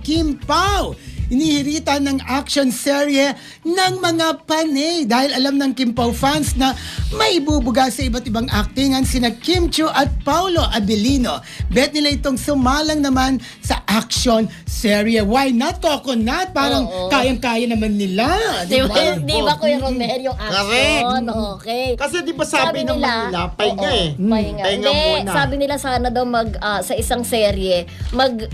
Kim Pao. Inihirita ng action serye ng mga panay dahil alam ng Kim Pao fans na may bubuga sa iba't ibang aktingan sina Kim Chiu at Paolo Abilino. Bet nila itong sumalang naman sa action serye. Why not, Coconut? Parang kayang-kaya naman nila. Di ba Kuya Romel yung action? Okay. Kasi di ba sabi ng nila, pahinga eh. Pahinga. Pahinga muna. Sabi nila sana daw sa isang serye,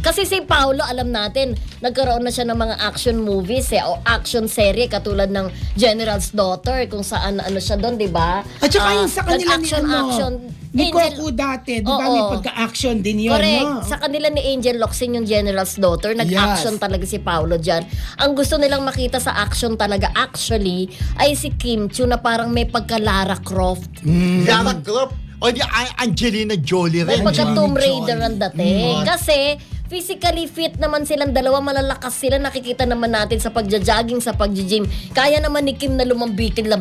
kasi si Paolo, alam natin, nagkaroon na siya ng mga action movies o action serye katulad ng General's Daughter, kung saan ano siya doon, di ba? At saka yung sa kanila action, ni Coco dati, di ba may pagka-action din yun, correct. no? Sa kanila ni Angel Locsin yung General's Daughter, nag-action talaga si Paolo dyan. Ang gusto nilang makita sa action talaga, actually, ay si Kim Chiu na parang may pagka-Lara Croft. Lara Croft. O di Angelina Jolie rin. May pagka-Tomb Raider ang dating. Kasi, physically fit naman silang dalawa, malalakas sila, nakikita naman natin sa pagja-jogging, sa pagja-gym. Kaya naman ni Kim na lambitin nga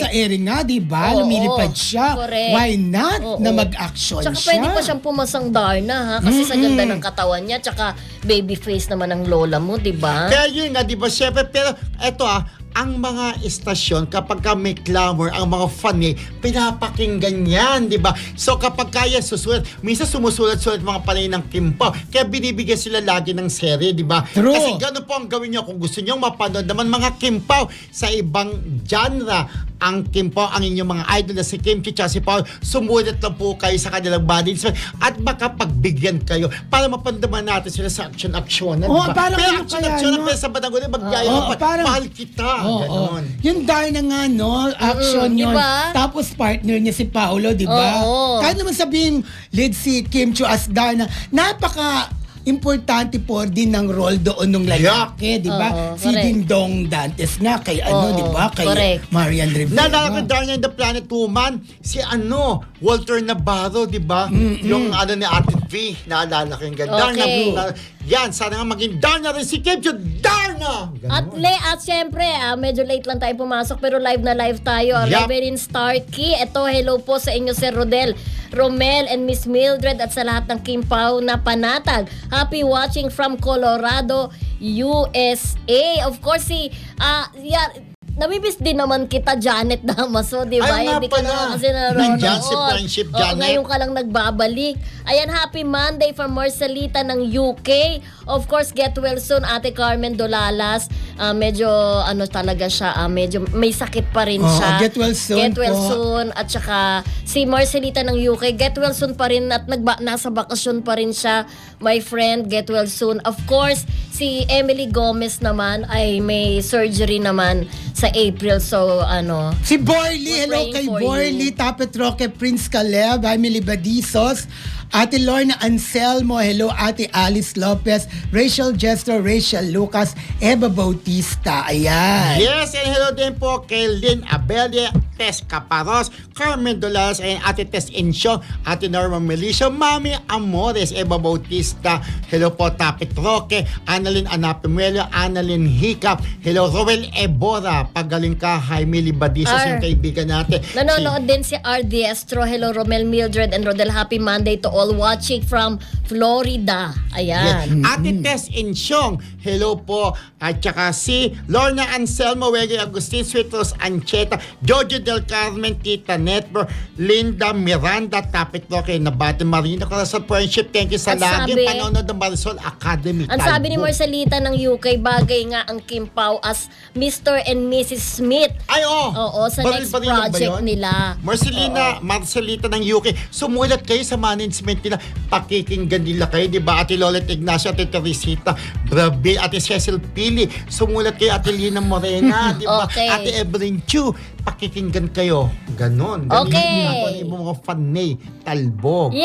sa airing nga, di ba? Lumilipad siya. Correct. Why not na mag-action siya? Tsaka pwede pa siyang pumasang Darna, ha? Kasi sa ganda ng katawan niya, tsaka baby face naman ng lola mo, di ba? Kaya yun nga, di ba, syempre, pero eto ang mga istasyon, kapag may clamor, ang mga funny, pinapakinggan yan, di ba? So kapag kaya susulat, minsan sumusulat-sulat mga panay ng Kim Pao, kaya binibigyan sila lagi ng serye, di ba? True. Kasi gano'n po ang gawin nyo kung gusto nyo mapanood naman mga Kim Pao sa ibang genre. Ang Kim Pao, ang inyong mga idol na si Kim Chiu at si Paolo, sumulat lang po kayo sa kanilang body at makapagbigyan kayo para mapandaman natin sila sa action-action. Parang pero ano action-action kaya, pero sa badang magyaya mahal kita. Ganon. Yung Darna nga, no? Action yun. Diba? Tapos partner niya si Paolo, di ba? Kahit naman sabihin, lead si Kim Chiu as Darna, importante po din ng role doon ng lalaki, di ba? Si Dingdong Dantes nga, kay di ba? Kay Marian Rivera. Naalala ko Darna in the Planet Woman, si Walter Navarro, di ba? Yung ni Ate V, naalala ko yung Darna. Yan, sana nga maging Darna rin si Kim Chiu. Darna! At syempre, medyo late lang tayo pumasok pero live na live tayo. Reverend Starkey. Ito, hello po sa inyo, Sir Rodel, Romel, and Miss Mildred at sa lahat ng Kim Pao na panatag. Happy watching from Colorado, USA. Of course, namimiss din naman kita, Janet Damaso, di ba? Ay, Hindi ka na kasi nanonood. Nandyan si Friendship, Janet. Ngayon ka lang nagbabalik. Ayan, happy Monday from Marcelita ng UK. Of course, get well soon, Ate Carmen Dolalas. Medyo, talaga siya, medyo may sakit pa rin siya. Get well soon. Get well soon. At saka, si Marcelita ng UK, get well soon pa rin at nasa bakasyon pa rin siya. My friend, get well soon. Of course, si Emily Gomez naman ay may surgery naman sa April. So, si Borly, hello kay Borly, Tapet Roque, Prince Caleb, Emily Badizos, Ate Lorna Anselmo, hello Ate Alice Lopez, Rachel Jester, Rachel Lucas, Eva Bautista, ayan. Yes, and hello din po kay Lynn Abelia, Tess Caparos, Carmen Dolalas, and Ate Tess Insyo, Ate Norma Melicio, Mami Amores, Eva Bautista, hello po Tapit Roque, Annalyn Anapimuelo, Annalyn Hicap, hello Roel Ebora, pagaling ka, Jaime Libadizos, yung kaibigan natin. Nanonood din si R. Diestro, hello Romel, Mildred, and Rodel, happy Monday to all watching from Florida. Ayan. Yes. Ate Tess Insyong, hello po. At saka si Lorna Anselmo, Wege Agustin, Sweetos Ancheta, Jojo Del Carmen, Tita Netbro, Linda Miranda, Tapit Roque, Nabate Marina, Corazon Friendship, thank you sa laging panonood ng Marisol Academy. Ang sabi ni Marcelita ng UK, bagay nga ang Kim Pao as Mr. and Mrs. Smith. Ay, Oo, sa next project nila. Marcelita ng UK, sumulat kayo sa management nila, pakikinggan nila kayo, di ba? Ate Lolet Ignacio, Ate Teresita Brabil, Ate Cecil Pili, sumulat kayo, Ate Lina Morena, di ba? Ate Evelyn Chu, pakikinggan kayo. Ganon. Okay. Yung mga fanay, talbog.